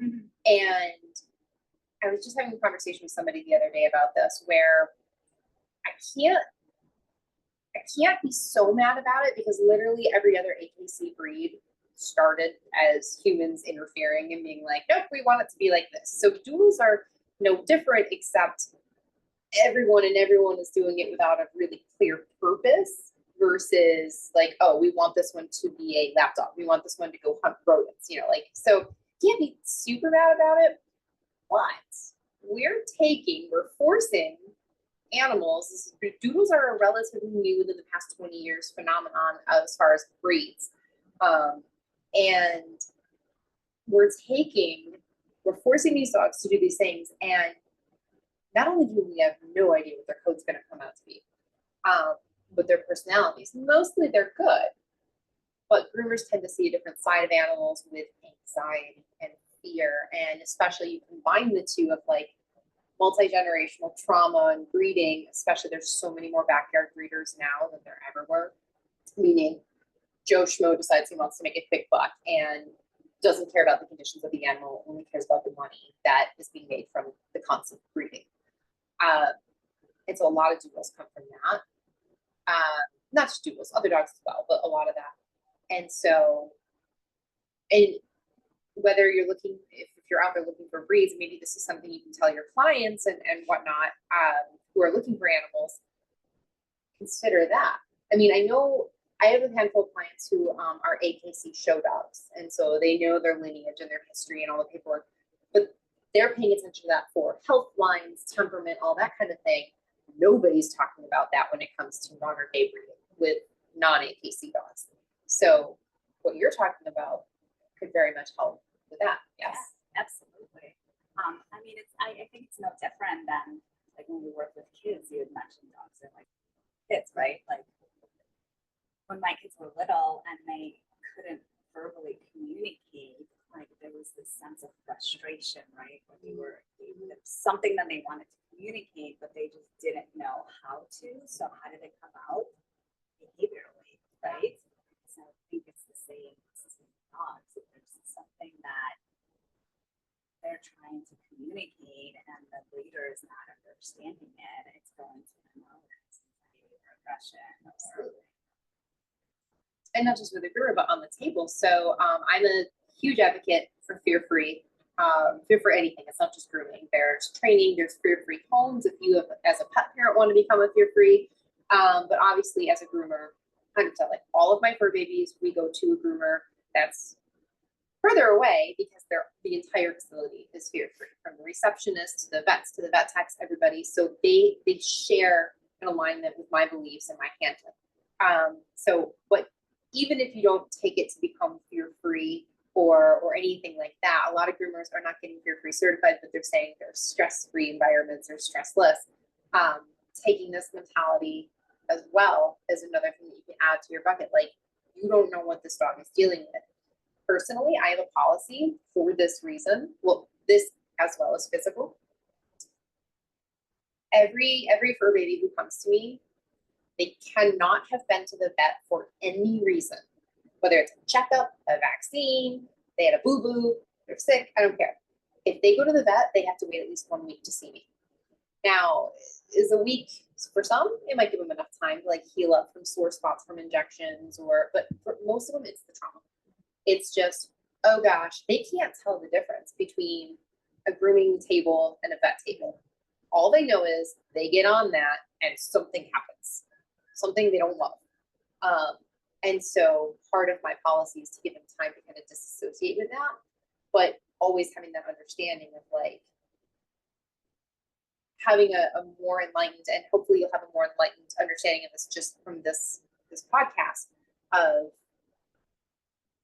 and I was just having a conversation with somebody the other day about this, where I can't be so mad about it because literally every other AKC breed started as humans interfering and being like, nope, we want it to be like this. So doodles are no different, except everyone is doing it without a really clear purpose versus like, oh, we want this one to be a lapdog. We want this one to go hunt rodents, so can't be super mad about it. But we're forcing animals. Doodles are a relatively new, within the past 20 years, phenomenon as far as breeds. And we're forcing these dogs to do these things. And not only do we have no idea what their code's going to come out to be, but their personalities, mostly they're good. But groomers tend to see a different side of animals with anxiety and fear. And especially you combine the two of like multi-generational trauma and breeding, especially there's so many more backyard breeders now than there ever were, meaning Joe Schmo decides he wants to make a quick buck and doesn't care about the conditions of the animal, only cares about the money that is being made from the constant breeding. And so a lot of doodles come from that. Not just doodles, other dogs as well, but a lot of that. And so, and whether you're looking, if you're out there looking for breeds, maybe this is something you can tell your clients and whatnot, who are looking for animals, consider that. I mean, I know I have a handful of clients who are AKC show dogs, and so they know their lineage and their history and all the paperwork, but they're paying attention to that for health lines, temperament, all that kind of thing. Nobody's talking about that when it comes to modern day breeding with non-AKC dogs. So what you're talking about could very much help with that. Yes, yeah, absolutely. I mean, I think it's no different than like when we work with kids. You had mentioned dogs are like kids, right? Like when my kids were little and they couldn't verbally communicate, like there was this sense of frustration, right? When there was something that they wanted to communicate, but they just didn't know how to. So how did it come out? Behaviorally, right? So I think it's the same with dogs. If there's something that they're trying to communicate and the breeder is not understanding it, it's going to come out as behavior aggression. And not just with the grower, but on the table. So I'm a huge advocate for fear-free. Fear for anything. It's not just grooming. There's training. There's fear-free homes. If you, as a pet parent, want to become a fear-free, but obviously as a groomer, 100%. Like all of my fur babies, we go to a groomer that's further away because the entire facility is fear-free, from the receptionist to the vet techs, everybody. So they share in alignment with my beliefs and my handling. But even if you don't take it to become fear-free or anything like that, a lot of groomers are not getting fear-free certified, but they're saying they're stress-free environments or stressless. Taking this mentality as well as another thing that you can add to your bucket. Like, you don't know what this dog is dealing with. Personally, I have a policy for this reason. Well, this as well as physical. Every fur baby who comes to me, they cannot have been to the vet for any reason, whether it's a checkup, a vaccine, they had a boo-boo, they're sick, I don't care. If they go to the vet, they have to wait at least 1 week to see me. Now, is a week for some, it might give them enough time to like heal up from sore spots from injections, but for most of them, it's the trauma. It's just, oh gosh, they can't tell the difference between a grooming table and a vet table. All they know is they get on that and something happens, something they don't love. And so part of my policy is to give them time to kind of disassociate with that, but always having that understanding of like having a more enlightened, and hopefully you'll have a more enlightened understanding of this just from this podcast of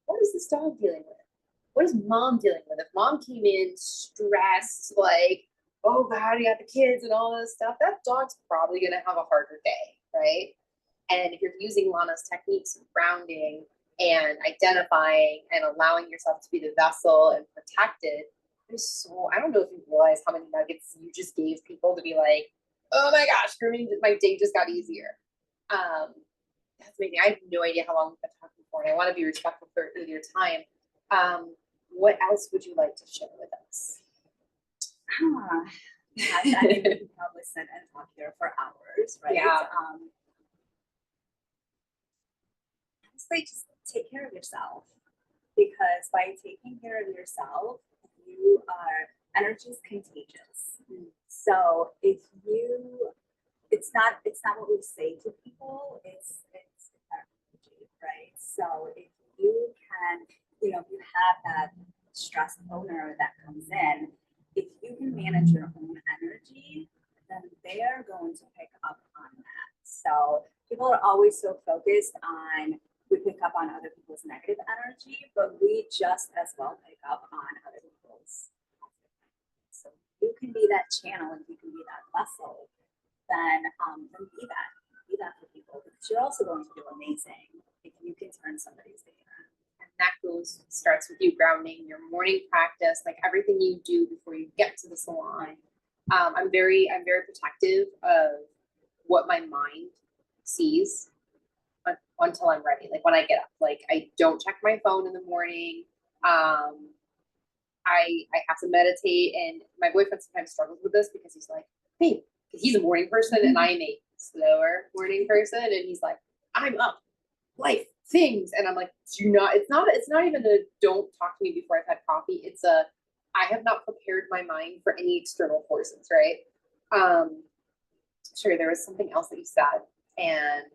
what is this dog dealing with? What is mom dealing with? If mom came in stressed, like, oh God, you got the kids and all this stuff, that dog's probably going to have a harder day, right? And if you're using Lana's techniques of grounding and identifying and allowing yourself to be the vessel and protected, I don't know if you realize how many nuggets you just gave people to be like, oh my gosh, grooming, my day just got easier. That's amazing. I have no idea how long we've been talking for, and I want to be respectful with your time. What else would you like to share with us? I mean, we could probably sit and talk here for hours, right? Yeah. Honestly, just take care of yourself, because by taking care of yourself, energy is contagious. So if you, it's not what we say to people, it's energy, right? So if you can, if you have that stressed owner that comes in, if you can manage your own energy, then they are going to pick up on that. So people are always so focused on, we pick up on other people's negative energy, but we just as well pick up on other people's positive energy. So you can be that channel and you can be that vessel, then be that for people, because you're also going to do amazing if you can turn somebody's day around. And that starts with you grounding, your morning practice, like everything you do before you get to the salon. I'm very protective of what my mind sees until I'm ready. Like when I get up, like I don't check my phone in the morning. I have to meditate, and my boyfriend sometimes struggles with this because he's like, hey, because he's a morning person and I'm a slower morning person, and he's like, I'm up, life, things, and I'm like, it's not even a don't talk to me before I've had coffee. It's I have not prepared my mind for any external forces, right? Sure, there was something else that you said, and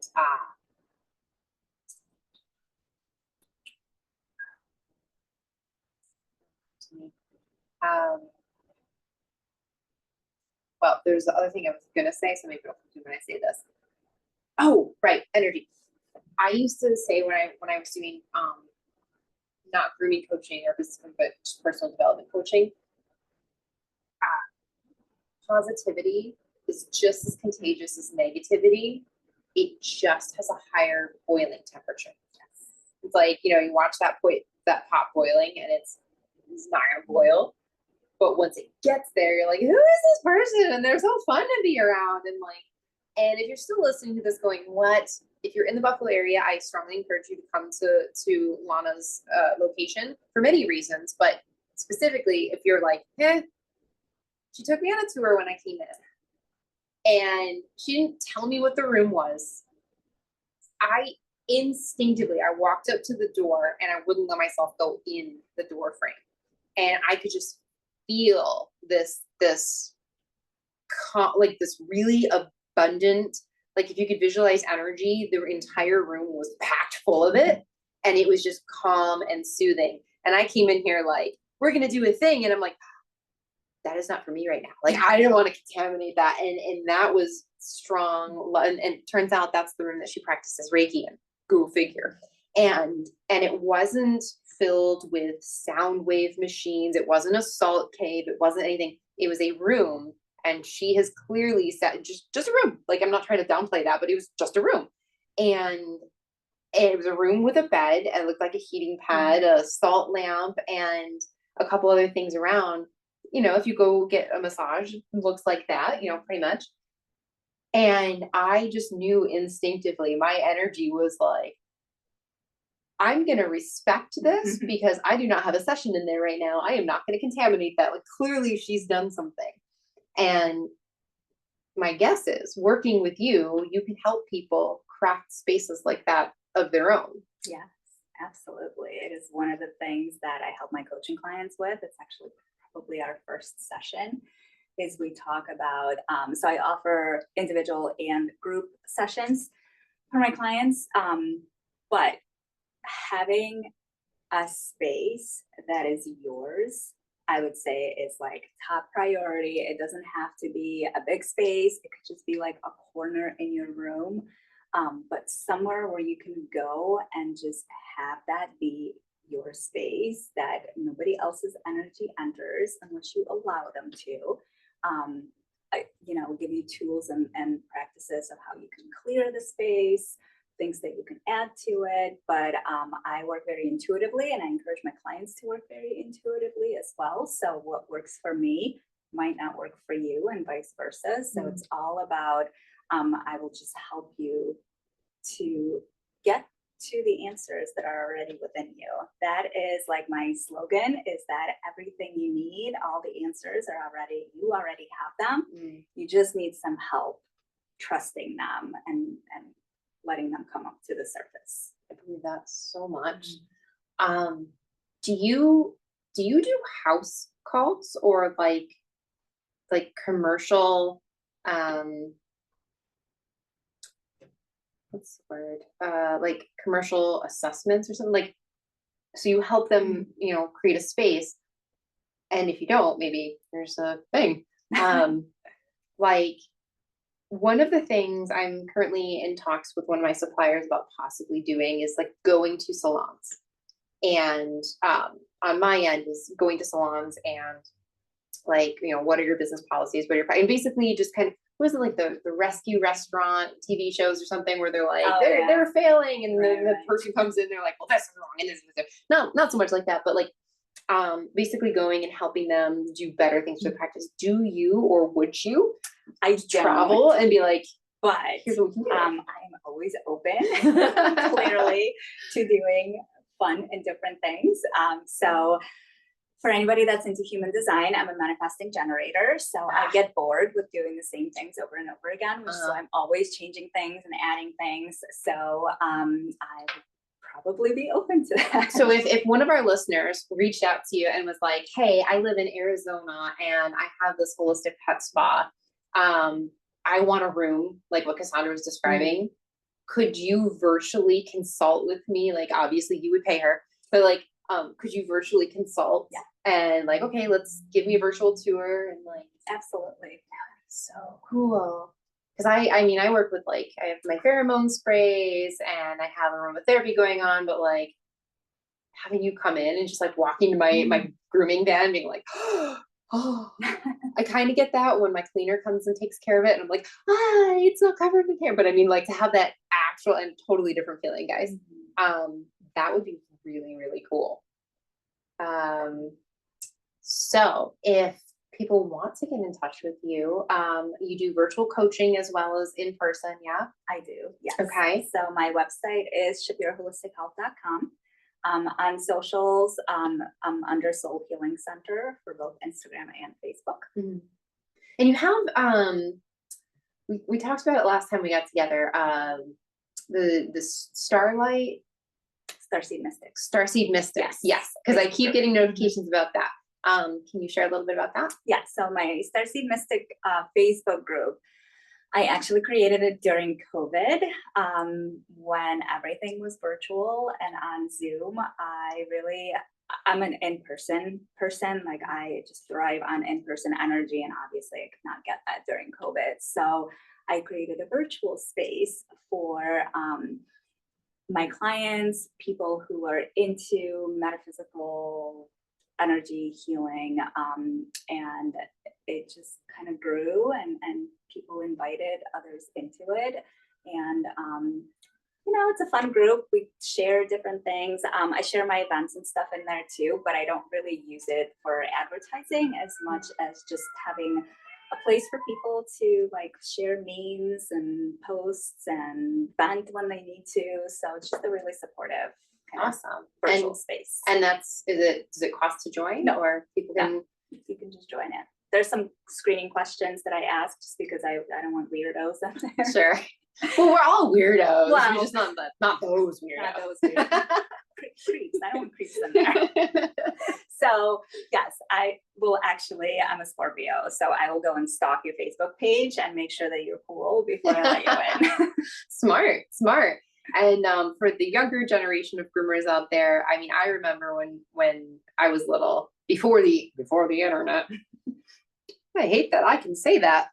well, there's the other thing I was gonna say, so maybe I'll do when I say this. Oh, right, energy. I used to say when I was doing not grooming coaching or business, but just personal development coaching, positivity is just as contagious as negativity. It just has a higher boiling temperature. It's like, you watch that pot boiling and it's not gonna boil. But once it gets there, you're like, who is this person? And they're so fun to be around. And if you're still listening to this going, what? If you're in the Buffalo area, I strongly encourage you to come to Lana's location for many reasons. But specifically, if you're like, she took me on a tour when I came in. And she didn't tell me what the room was. I walked up to the door and I wouldn't let myself go in the door frame. And I could just feel this really abundant, like if you could visualize energy, the entire room was packed full of it, and it was just calm and soothing. And I came in here like, we're gonna do a thing, and I'm like, that is not for me right now. Like, I didn't want to contaminate that. And that was strong. And it turns out that's the room that she practices Reiki in. Go figure. And it wasn't filled with sound wave machines. It wasn't a salt cave. It wasn't anything. It was a room. And she has clearly said just a room. Like, I'm not trying to downplay that, but it was just a room. And it was a room with a bed. It looked like a heating pad, a salt lamp, and a couple other things around. You know, if you go get a massage, it looks like that, you know, pretty much. And I just knew instinctively, my energy was like, I'm going to respect this because I do not have a session in there right now. I am not going to contaminate that. Like, clearly she's done something. And my guess is, working with you, you can help people craft spaces like that of their own. Yes, absolutely. It is one of the things that I help my coaching clients with. It's actually probably our first session. Is we talk about, so I offer individual and group sessions for my clients, but having a space that is yours, I would say, is like top priority. It doesn't have to be a big space. It could just be like a corner in your room, but somewhere where you can go and just have that be your space, that nobody else's energy enters unless you allow them to. Give you tools and practices of how you can clear the space, things that you can add to it. But I work very intuitively, and I encourage my clients to work very intuitively as well. So what works for me might not work for you, and vice versa. So it's all about, I will just help you to get to the answers that are already within you. That is like my slogan, is that everything you need, all the answers are already, you already have them. You just need some help trusting them and letting them come up to the surface. I believe that so much. Do you do house calls or like commercial, what's the word? Like commercial assessments or something, like, so you help them, you know, create a space. And if you don't, maybe there's a thing. Like, one of the things I'm currently in talks with one of my suppliers about possibly doing is like going to salons. And on my end is going to salons and like, you know, what are your business policies? What are your, and basically just kind of, was it like the rescue restaurant TV shows or something where they're like, they're failing, and then the person comes in, they're like, well, this is wrong, and this is this. Not so much like that, but like basically going and helping them do better things for the practice. Do you, or would you travel and be like, but here's what we can do? I am always open clearly to doing fun and different things. So for anybody that's into human design, I'm a manifesting generator. So I get bored with doing the same things over and over again, which so I'm always changing things and adding things. So I would probably be open to that. So if one of our listeners reached out to you and was like, hey, I live in Arizona and I have this holistic pet spa. I want a room like what Cassondra was describing. Could you virtually consult with me? Like, obviously you would pay her, but like, could you virtually consult? Yeah. And like, okay, let's give me a virtual tour, and like, absolutely. So cool. Because I mean, I work with like, I have my pheromone sprays and I have aromatherapy going on, but like having you come in and just like walking to my grooming van being like, oh, I kind of get that when my cleaner comes and takes care of it. And I'm like, it's not covered in hair. But I mean, like, to have that actual and totally different feeling, guys, that would be really, really cool. So if people want to get in touch with you, you do virtual coaching as well as in person, yeah? I do, yes. Okay. So my website is ShapiroHolisticHealth.com. On socials, I'm under Soul Healing Center for both Instagram and Facebook. And you have, we talked about it last time we got together, the Starseed Mystics. Starseed Mystics, yes, because I keep getting notifications about that. Can you share a little bit about that? Yeah, so my Starseed Mystic Facebook group, I actually created it during COVID, when everything was virtual and on Zoom. I'm an in-person person. Like I just thrive on in-person energy, and obviously I could not get that during COVID. So I created a virtual space for my clients, people who are into metaphysical energy healing, and it just kind of grew, and people invited others into it. And it's a fun group. We share different things. I share my events and stuff in there too, but I don't really use it for advertising as much as just having a place for people to like share memes and posts and vent when they need to. So it's just a really supportive awesome virtual space. And does it cost to join? No. Or people can you can just join it. There's some screening questions that I ask just because I don't want weirdos up there. Sure. Well, we're all weirdos. Well, we're just not those weirdos. Not those weirdos. Creeps. I don't want creeps in there. So yes, I'm a Scorpio, so I will go and stalk your Facebook page and make sure that you're cool before I let you in. Smart. And for the younger generation of groomers out there, I mean, I remember when I was little, before the internet. I hate that I can say that.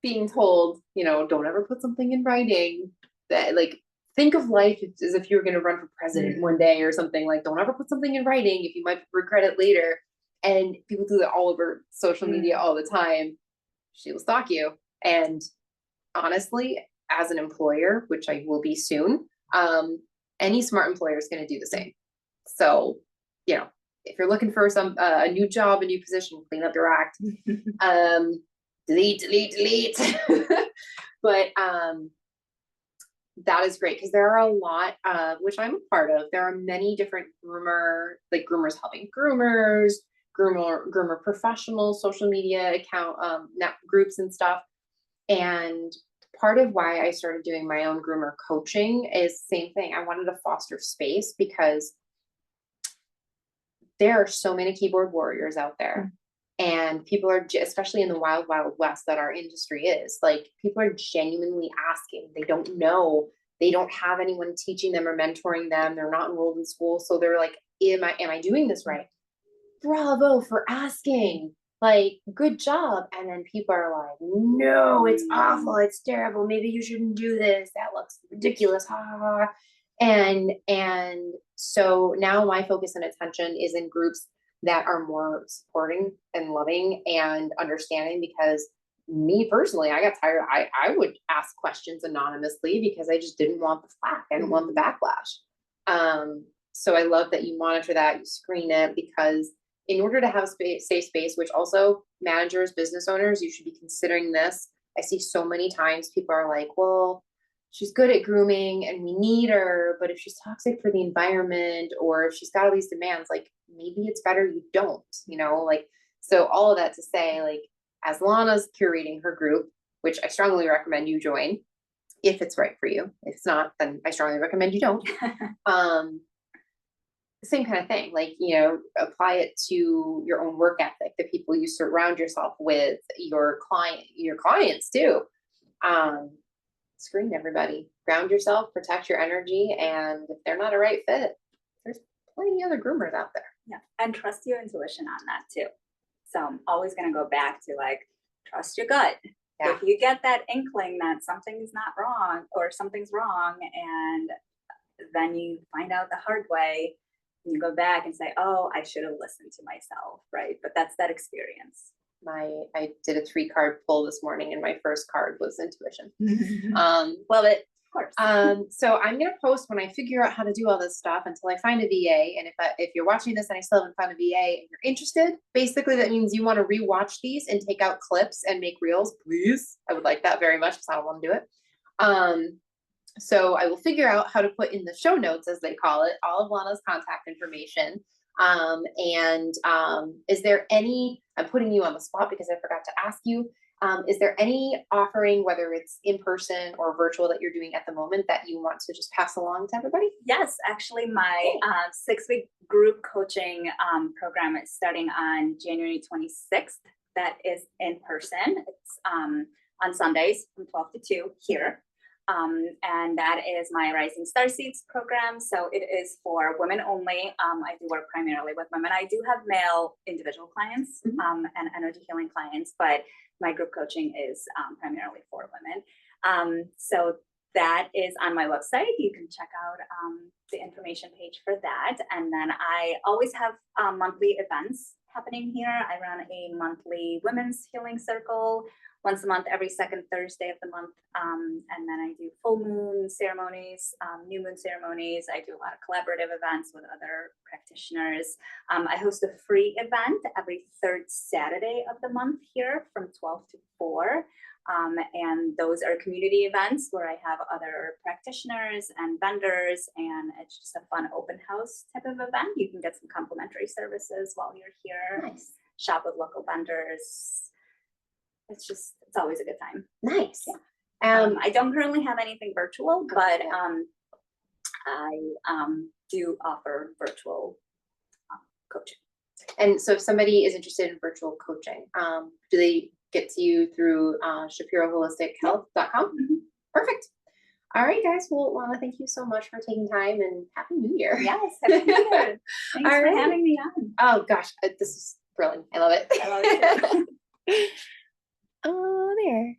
Being told, don't ever put something in writing. That like, think of life as if you were going to run for president one day or something. Like, don't ever put something in writing if you might regret it later. And people do that all over social media all the time. She will stalk you. And honestly, as an employer, which I will be soon, any smart employer is going to do the same. So, if you're looking for a new job, a new position, clean up your act. Delete. But that is great because there are a lot, which I'm a part of. There are many different groomers helping groomers, groomer professionals, social media account groups and stuff. And part of why I started doing my own groomer coaching is the same thing. I wanted to foster space because there are so many keyboard warriors out there. And people are, especially in the wild, wild west that our industry is, like, people are genuinely asking. They don't know. They don't have anyone teaching them or mentoring them. They're not enrolled in school. So they're like, am I doing this right? Bravo for asking. Like, good job. And then people are like, no, it's awful. It's terrible. Maybe you shouldn't do this. That looks ridiculous. Ha ha ha. And so now my focus and attention is in groups that are more supporting and loving and understanding, because me personally, I got tired. I would ask questions anonymously because I just didn't want the flack. I didn't want the backlash. So I love that you monitor that, you screen it, because in order to have a safe space, which also managers, business owners, you should be considering this. I see so many times people are like, well, she's good at grooming and we need her, but if she's toxic for the environment, or if she's got all these demands, like, maybe it's better you don't, so all of that to say, like, as Lana's curating her group, which I strongly recommend you join if it's right for you. If it's not, then I strongly recommend you don't. Same kind of thing, like, apply it to your own work ethic, the people you surround yourself with, your clients too. Screen everybody, ground yourself, protect your energy, and if they're not a right fit, there's plenty other groomers out there. Yeah, and trust your intuition on that too. So I'm always going to go back to, like, trust your gut. Yeah. If you get that inkling that something is not wrong or something's wrong, and then you find out the hard way, and you go back and say, oh, I should have listened to myself, right? But that's that experience. I did a 3-card pull this morning, and my first card was intuition. Love it. Of course. So I'm going to post when I figure out how to do all this stuff until I find a VA. And if you're watching this and I still haven't found a VA and you're interested, basically that means you want to rewatch these and take out clips and make reels, please. I would like that very much because I don't want to do it. So I will figure out how to put in the show notes, as they call it, all of Lana's contact information. Is there any, I'm putting you on the spot because I forgot to ask you, is there any offering, whether it's in person or virtual, that you're doing at the moment that you want to just pass along to everybody? Yes, actually my 6-week group coaching program is starting on January 26th. That is in person. It's on Sundays from 12 to 2 here. And that is my Rising Star Seeds program. So it is for women only. I do work primarily with women. I do have male individual clients and energy healing clients, but my group coaching is primarily for women. So that is on my website. You can check out the information page for that. And then I always have monthly events happening here. I run a monthly women's healing circle once a month, every second Thursday of the month. And then I do full moon ceremonies, new moon ceremonies. I do a lot of collaborative events with other practitioners. I host a free event every third Saturday of the month here from 12 to 4. And those are community events where I have other practitioners and vendors, and it's just a fun open house type of event. You can get some complimentary services while you're here. Nice. Shop with local vendors. It's always a good time. Nice. Yeah. I don't currently have anything virtual, but I do offer virtual coaching. And so if somebody is interested in virtual coaching, do they get to you through ShapiroHolisticHealth.com? Mm-hmm. Perfect. All right, guys. Well, Lana, thank you so much for taking time, and Happy New Year. Yes, Happy New Year. Thanks for having me on. Oh gosh, this is thrilling. I love it. I love it too. Oh, there.